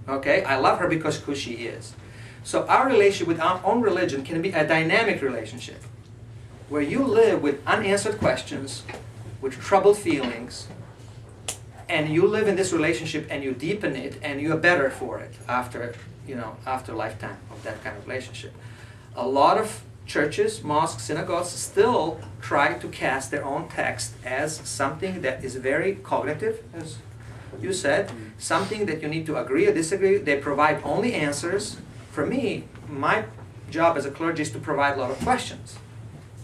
Okay, I love her because who she is. So our relationship with our own religion can be a dynamic relationship, where you live with unanswered questions, with troubled feelings, and you live in this relationship and you deepen it and you are better for it after a lifetime of that kind of relationship. A lot of churches, mosques, synagogues still try to cast their own text as something that is very cognitive, as you said, something that you need to agree or disagree. They provide only answers. For me, my job as a clergy is to provide a lot of questions,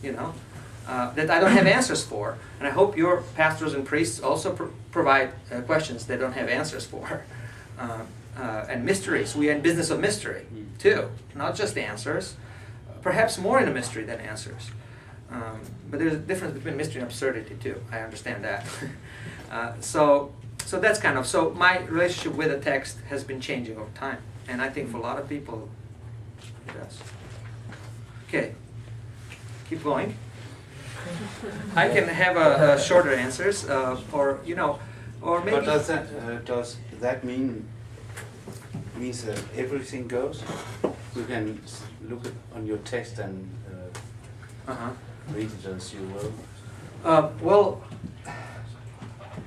that I don't have answers for. And I hope your pastors and priests also provide questions they don't have answers for. And mysteries. We are in business of mystery, too. Not just answers. Perhaps more in a mystery than answers. But there's a difference between mystery and absurdity, too. I understand that. So that's kind of... So my relationship with the text has been changing over time. And I think for a lot of people, it does. Okay. Keep going. I can have shorter answers, or maybe... But does that means that everything goes? You can look on your text and read it as you will. Well,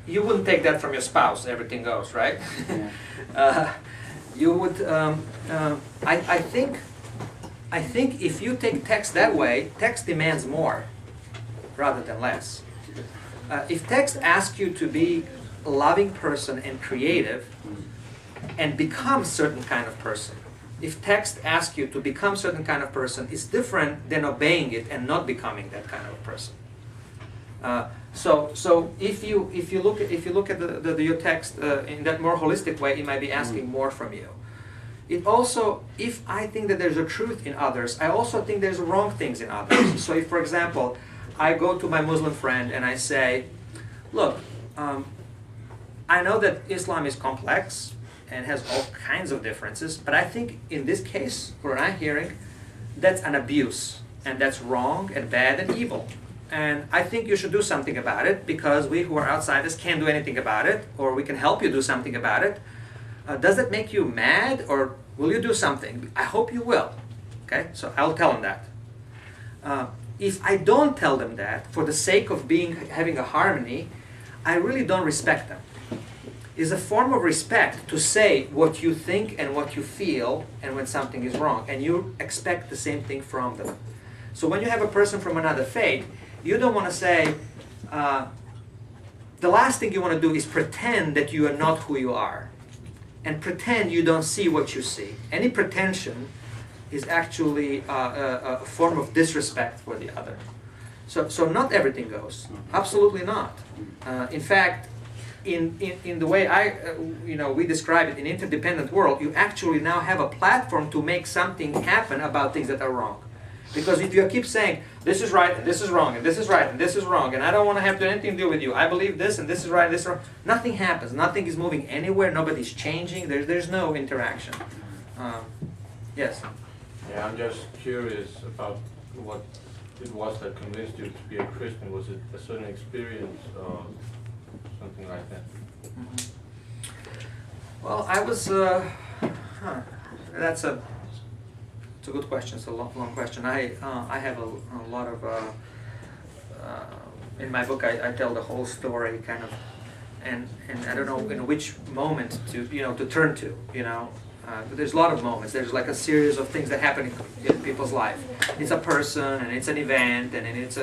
you wouldn't take that from your spouse. Everything goes, right? Yeah. You would. I think if you take text that way, text demands more rather than less. If text asks you to be a loving person and creative and become certain kind of person, if text asks you to become certain kind of person, it's different than obeying it and not becoming that kind of a person. So if you look at your text in that more holistic way, it might be asking more from you. It also, if I think that there's a truth in others, I also think there's wrong things in others. So if, for example, I go to my Muslim friend and I say, look, I know that Islam is complex and has all kinds of differences, but I think in this case, what I'm hearing, that's an abuse, and that's wrong and bad and evil. And I think you should do something about it, because we who are outsiders can't do anything about it, or we can help you do something about it. Does that make you mad, or will you do something? I hope you will. Okay, so I'll tell them that. If I don't tell them that, for the sake of having a harmony, I really don't respect them. It's a form of respect to say what you think and what you feel, and when something is wrong, and you expect the same thing from them. So when you have a person from another faith, you don't want to say, the last thing you want to do is pretend that you are not who you are, and pretend you don't see what you see. Any pretension is actually a form of disrespect for the other. So not everything goes. Absolutely not. In fact, in the way we describe it in interdependent world, you actually now have a platform to make something happen about things that are wrong. Because if you keep saying, this is right, and this is wrong, and this is right, and this is wrong, and I don't want to have anything to do with you, I believe this, and this is right, and this is wrong, nothing happens. Nothing is moving anywhere. Nobody's changing. There's no interaction. Yes? Yeah, I'm just curious about what it was that convinced you to be a Christian. Was it a certain experience or something like that? Mm-hmm. Well, I was... That's a good question. It's a long question. I have a lot of... in my book, I tell the whole story, kind of, and I don't know in which moment to turn to. But there's a lot of moments. There's like a series of things that happen in people's life. It's a person, and it's an event, and it's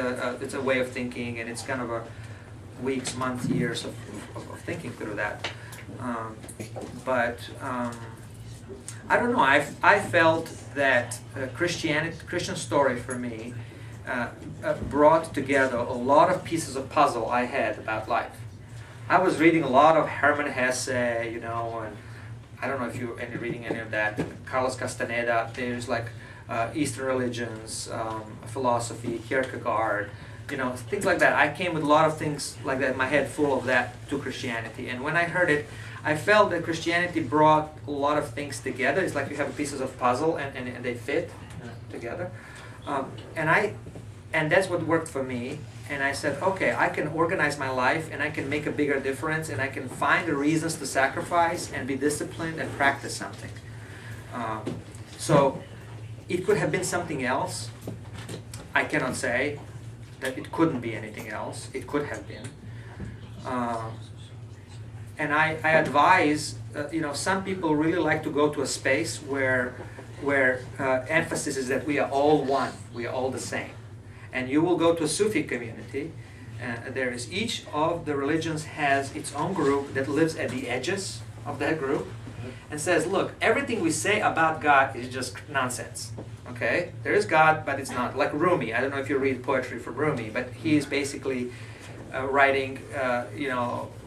a way of thinking, and it's kind of a weeks, months, years of thinking through that. But I don't know. I felt that Christian story for me brought together a lot of pieces of puzzle I had about life. I was reading a lot of Hermann Hesse, and I don't know if you're reading any of that. Carlos Castaneda. There's like Eastern religions, philosophy, Kierkegaard, things like that. I came with a lot of things like that in my head, full of that, to Christianity. And when I heard it, I felt that Christianity brought a lot of things together. It's like you have pieces of puzzle, and they fit together. And that's what worked for me. And I said, okay, I can organize my life and I can make a bigger difference and I can find the reasons to sacrifice and be disciplined and practice something. So it could have been something else. I cannot say that it couldn't be anything else. It could have been. And I advise, some people really like to go to a space where emphasis is that we are all one, we are all the same. And you will go to a Sufi community, there is each of the religions has its own group that lives at the edges of that group and says, look, everything we say about God is just nonsense. Okay? There is God, but it's not. Like Rumi, I don't know if you read poetry from Rumi, but he is basically writing,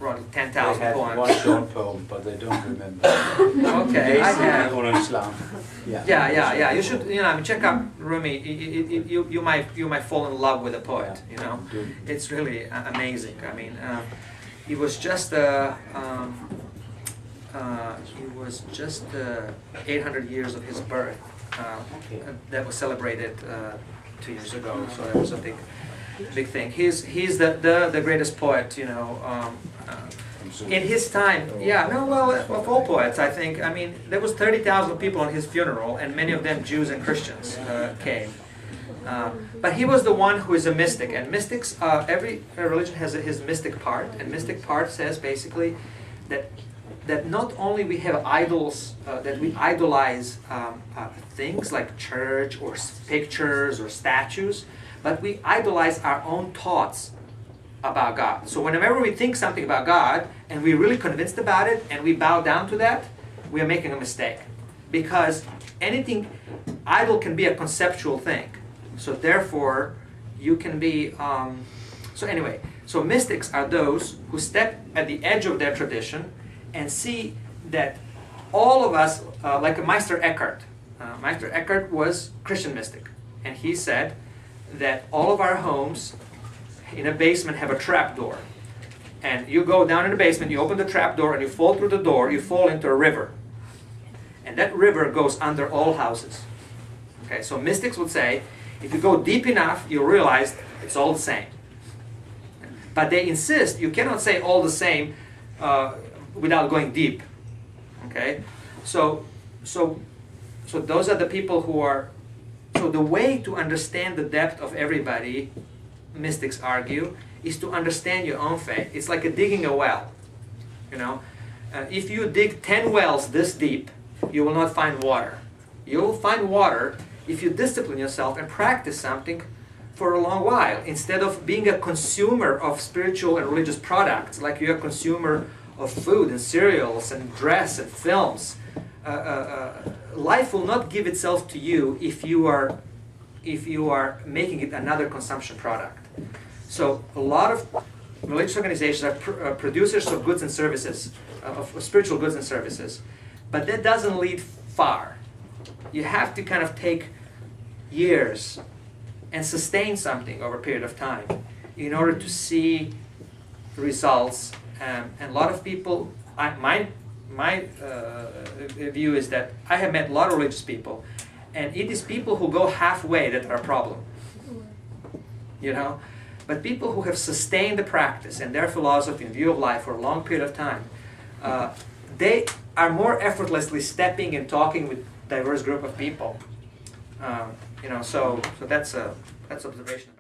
wrote 10,000 poems. They had one short poem, but they don't remember. Okay, I have. On Islam. Yeah. You should, check out Rumi. You might fall in love with a poet. It's really amazing. I mean, he was just 800 years of his birth that was celebrated 2 years ago. So that was a big thing. He's the greatest poet, in his time. Of all poets, I think. I mean, there was 30,000 people on his funeral, and many of them Jews and Christians came. But he was the one who is a mystic, and mystics, every religion has his mystic part, and mystic part says basically that not only we have idols, that we idolize things like church or pictures or statues, but we idolize our own thoughts about God. So whenever we think something about God and we're really convinced about it and we bow down to that, we are making a mistake. Because idol can be a conceptual thing. So therefore, you can be, so mystics are those who step at the edge of their tradition and see that all of us, like Meister Eckhart. Meister Eckhart was Christian mystic. And he said that all of our homes in a basement have a trap door. And you go down in the basement, you open the trap door, and you fall through the door, you fall into a river. And that river goes under all houses. Okay, so mystics would say, if you go deep enough, you'll realize it's all the same. But they insist you cannot say all the same without going deep. Okay, so those are the people who are. So the way to understand the depth of everybody, mystics argue, is to understand your own faith. It's like digging a well. If you dig 10 wells this deep, you will not find water. You will find water if you discipline yourself and practice something for a long while, instead of being a consumer of spiritual and religious products, like you're a consumer of food and cereals and dress and films. Life will not give itself to you if you are making it another consumption product. So a lot of religious organizations are producers of goods and services, of spiritual goods and services, but that doesn't lead far. You have to kind of take years and sustain something over a period of time in order to see results. And a lot of people, my view is that I have met a lot of religious people, and it is people who go halfway that are a problem. But people who have sustained the practice and their philosophy and view of life for a long period of time, they are more effortlessly stepping and talking with diverse group of people. So that's observation.